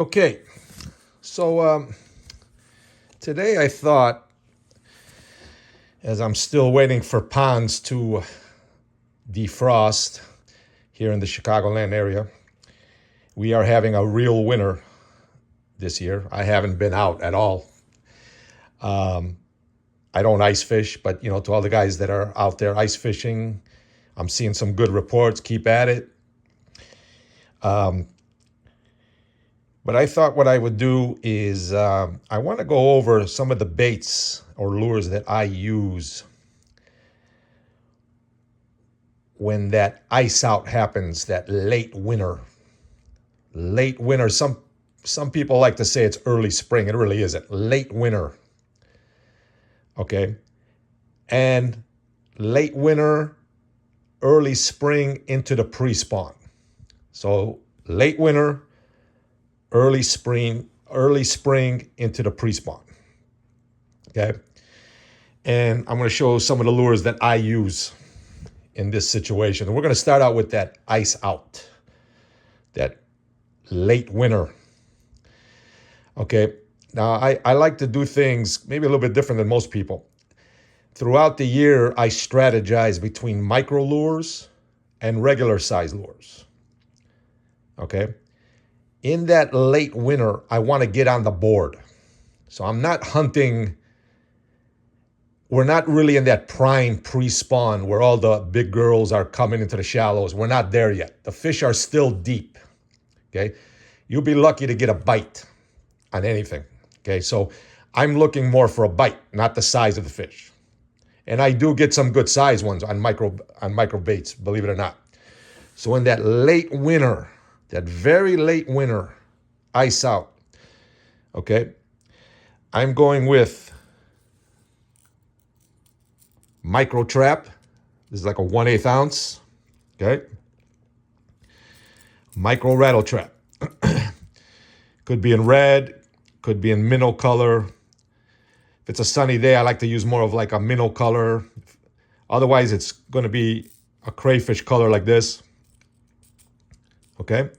Okay, so today I thought, as I'm still waiting for ponds to defrost here in the Chicagoland area, we are having a real winter this year. I haven't been out at all. I don't ice fish, but to all the guys that are out there ice fishing, I'm seeing some good reports. Keep at it. But I thought what I would do is I want to go over some of the baits or lures that I use when that ice out happens, that late winter. Late winter. Some people like to say it's early spring. It really isn't. Late winter. Okay. And late winter, early spring into the pre-spawn. So late winter, early spring into the pre-spawn. Okay. And I'm going to show some of the lures that I use in this situation. And we're going to start out with that ice out, that late winter. Okay. Now, I like to do things maybe a little bit different than most people. Throughout the year, I strategize between micro lures and regular size lures. Okay. In that late winter, I want to get on the board. So I'm not hunting. We're not really in that prime pre-spawn where all the big girls are coming into the shallows. We're not there yet. The fish are still deep. Okay. You'll be lucky to get a bite on anything. Okay. So I'm looking more for a bite, not the size of the fish. And I do get some good size ones on micro baits, believe it or not. So in that late winter, that very late winter, ice out, okay, I'm going with micro trap. This is like a 1/8 ounce, okay? Micro rattle trap. Could be in red, could be in minnow color. If it's a sunny day, I like to use more of like a minnow color. Otherwise, it's going to be a crayfish color like this, okay?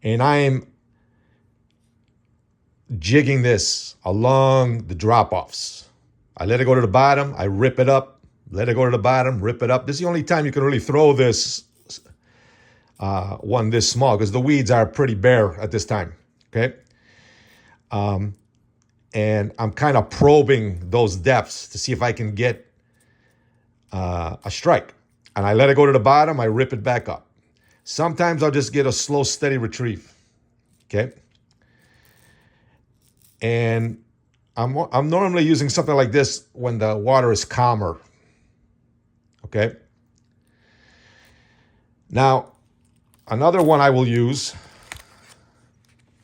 And I'm jigging this along the drop-offs. I let it go to the bottom, I rip it up, let it go to the bottom, rip it up. This is the only time you can really throw this one this small because the weeds are pretty bare at this time, okay? And I'm kind of probing those depths to see if I can get a strike. And I let it go to the bottom, I rip it back up. Sometimes I'll just get a slow, steady retrieve, okay? And I'm normally using something like this when the water is calmer, okay? Now, another one I will use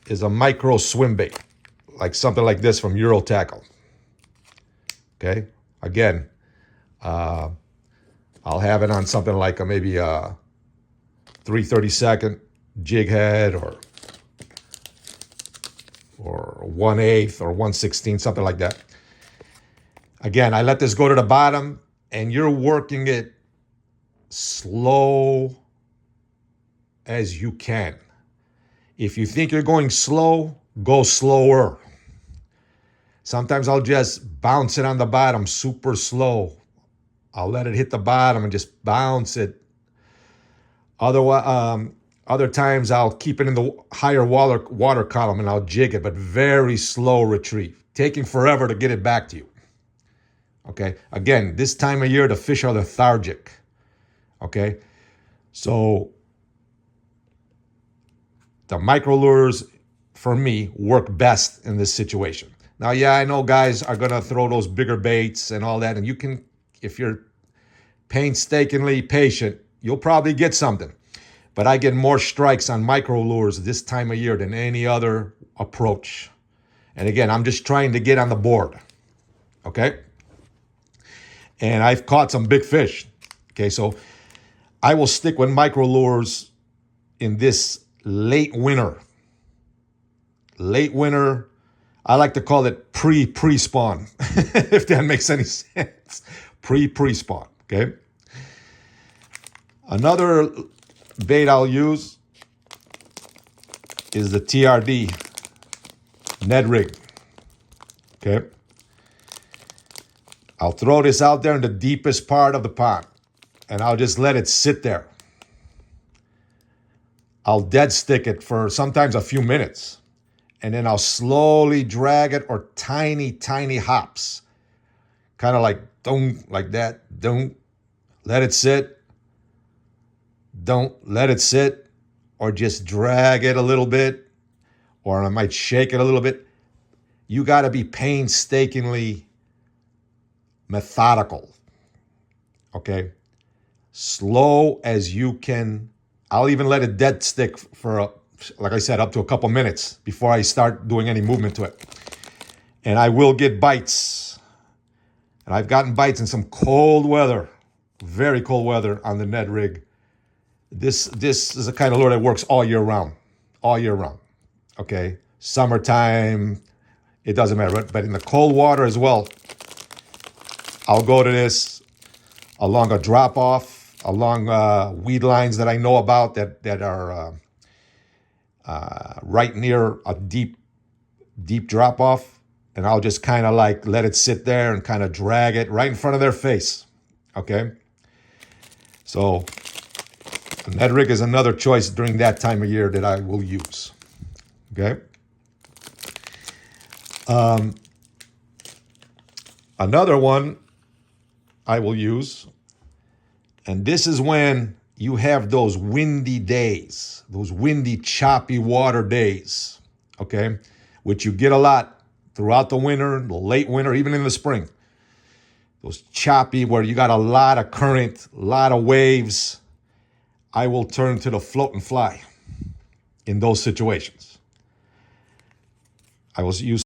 is a micro swim bait, like something like this from Euro Tackle, okay? Again, I'll have it on something like maybe a 3/32 jig head or 1/8 or 1/16, something like that. Again, I let this go to the bottom and you're working it slow as you can. If you think you're going slow, go slower. Sometimes I'll just bounce it on the bottom super slow. I'll let it hit the bottom and just bounce it. Other times I'll keep it in the higher water column and I'll jig it, but very slow retrieve, taking forever to get it back to you. Okay. Again, this time of year, the fish are lethargic. Okay. So the micro lures for me work best in this situation. Now, yeah, I know guys are going to throw those bigger baits and all that. And you can, if you're painstakingly patient, you'll probably get something. But I get more strikes on micro lures this time of year than any other approach. And again, I'm just trying to get on the board. Okay? And I've caught some big fish. Okay, so I will stick with micro lures in this late winter. Late winter, I like to call it pre-spawn, if that makes any sense. Pre-spawn, okay? Another bait I'll use is the TRD Ned rig. Okay. I'll throw this out there in the deepest part of the pond and I'll just let it sit there. I'll dead stick it for sometimes a few minutes and then I'll slowly drag it, or tiny, tiny hops. Kind of like, don't, like that, don't, let it sit, don't, let it sit, or just drag it a little bit, or I might shake it a little bit. You got to be painstakingly methodical, okay? Slow as you can. I'll even let it dead stick for, like I said, up to a couple minutes before I start doing any movement to it. And I will get bites. And I've gotten bites in some cold weather, very cold weather on the Ned rig. This is the kind of lure that works all year round, okay? Summertime, it doesn't matter, but in the cold water as well, I'll go to this along a drop-off, along weed lines that I know about that are right near a deep drop-off, and I'll just kind of like let it sit there and kind of drag it right in front of their face, okay? So a Ned rig is another choice during that time of year that I will use, okay? Another one I will use, and this is when you have those windy days, those windy, choppy water days, okay, which you get a lot throughout the winter, the late winter, even in the spring. Those choppy, where you got a lot of current, a lot of waves. I will turn to the float and fly in those situations. I will use